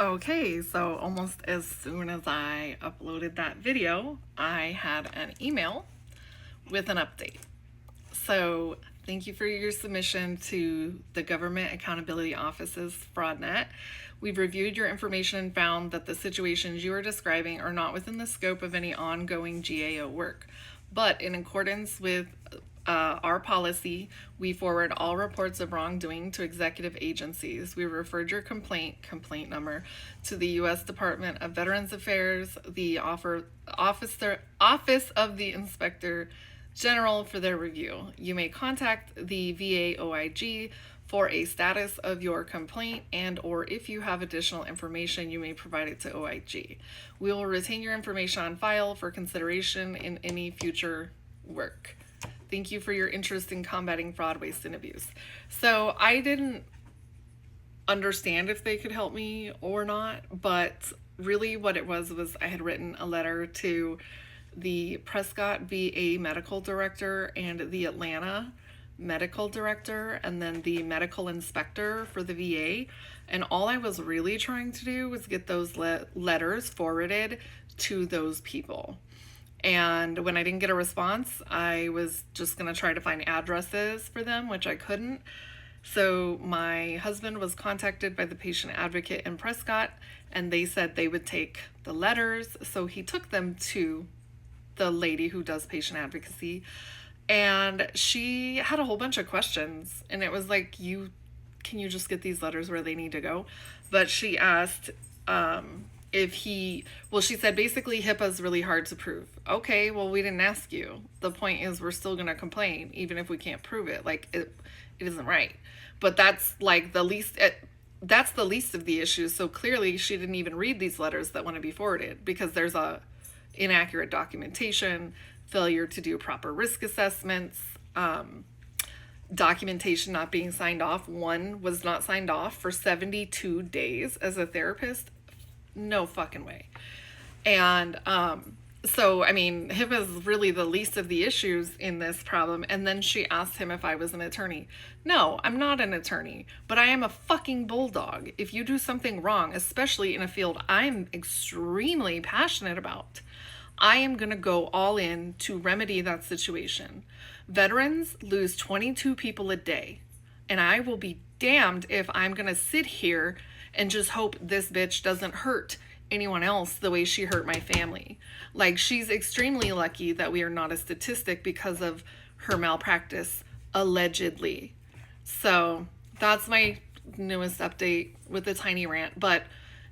Okay, so almost as soon as I uploaded that video, I had an email with an update. So thank you for your submission to the Government Accountability Office's FraudNet. We've reviewed your information and found that the situations you are describing are not within the scope of any ongoing GAO work. But in accordance with our policy, we forward all reports of wrongdoing to executive agencies. We referred your complaint number, to the U.S. Department of Veterans Affairs, the Office of the Inspector General for their review. You may contact the VA OIG for a status of your complaint, and or if you have additional information, you may provide it to OIG. We will retain your information on file for consideration in any future work. Thank you for your interest in combating fraud, waste, and abuse. So I didn't understand if they could help me or not, but really what it was I had written a letter to the Prescott VA medical director and the Atlanta medical director, and then the medical inspector for the VA. And all I was really trying to do was get those letters forwarded to those people. And when I didn't get a response, I was just going to try to find addresses for them, which I couldn't. So my husband was contacted by the patient advocate in Prescott, and they said they would take the letters. So he took them to the lady who does patient advocacy, and she had a whole bunch of questions. And it was like, can you just get these letters where they need to go? But she asked, she said basically HIPAA's really hard to prove. Okay, well, we didn't ask you. The point is we're still going to complain even if we can't prove it. Like, it isn't right. But that's like that's the least of the issues. So clearly she didn't even read these letters that want to be forwarded, because there's a inaccurate documentation, failure to do proper risk assessments, documentation not being signed off. One was not signed off for 72 days as a therapist. No fucking way. And so, I mean, HIPAA is really the least of the issues in this problem. And then she asked him if I was an attorney. No, I'm not an attorney, but I am a fucking bulldog. If you do something wrong, especially in a field I'm extremely passionate about, I am going to go all in to remedy that situation. Veterans lose 22 people a day, and I will be damned if I'm going to sit here and just hope this bitch doesn't hurt anyone else the way she hurt my family. Like, she's extremely lucky that we are not a statistic because of her malpractice, allegedly. So that's my newest update with the tiny rant, but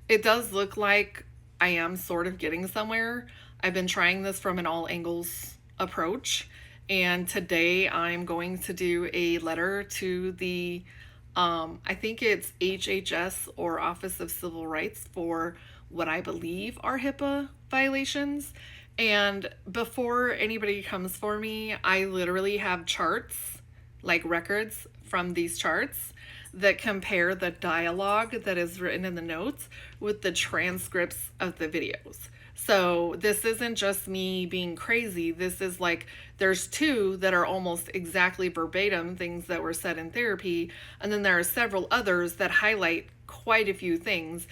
it does look like I am sort of getting somewhere. I've been trying this from an all angles approach, and today I'm going to do a letter to the I think it's HHS, or Office of Civil Rights, for what I believe are HIPAA violations. And before anybody comes for me, I literally have charts, like records from these charts, that compare the dialogue that is written in the notes with the transcripts of the videos. So this isn't just me being crazy. This is like, there's two that are almost exactly verbatim things that were said in therapy. And then there are several others that highlight quite a few things.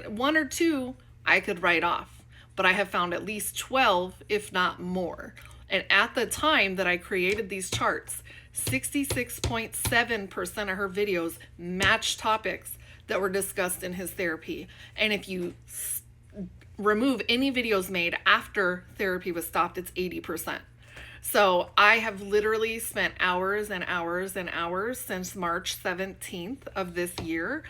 One or two I could write off, but I have found at least 12, if not more. And at the time that I created these charts, 66.7% of her videos match topics that were discussed in his therapy. And if you remove any videos made after therapy was stopped, it's 80%. So I have literally spent hours and hours and hours since March 17th of this year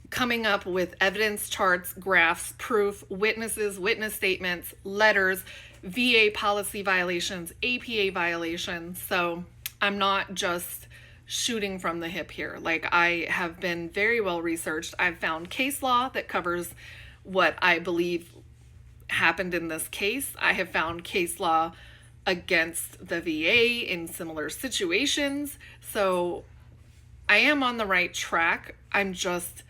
coming up with evidence, charts, graphs, proof, witnesses, witness statements, letters, VA policy violations, APA violations. So I'm not just shooting from the hip here. Like, I have been very well researched. I've found case law that covers what I believe happened in this case. I have found case law against the VA in similar situations. So I am on the right track. I'm just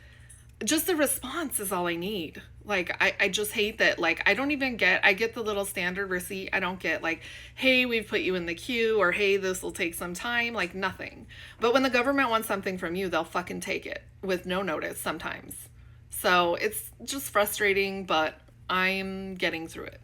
a response is all I need. Like, I just hate that, like, I get the little standard receipt. I don't get like, hey, we've put you in the queue, or hey, this will take some time, like nothing. But when the government wants something from you, they'll fucking take it with no notice sometimes. So it's just frustrating, but I'm getting through it.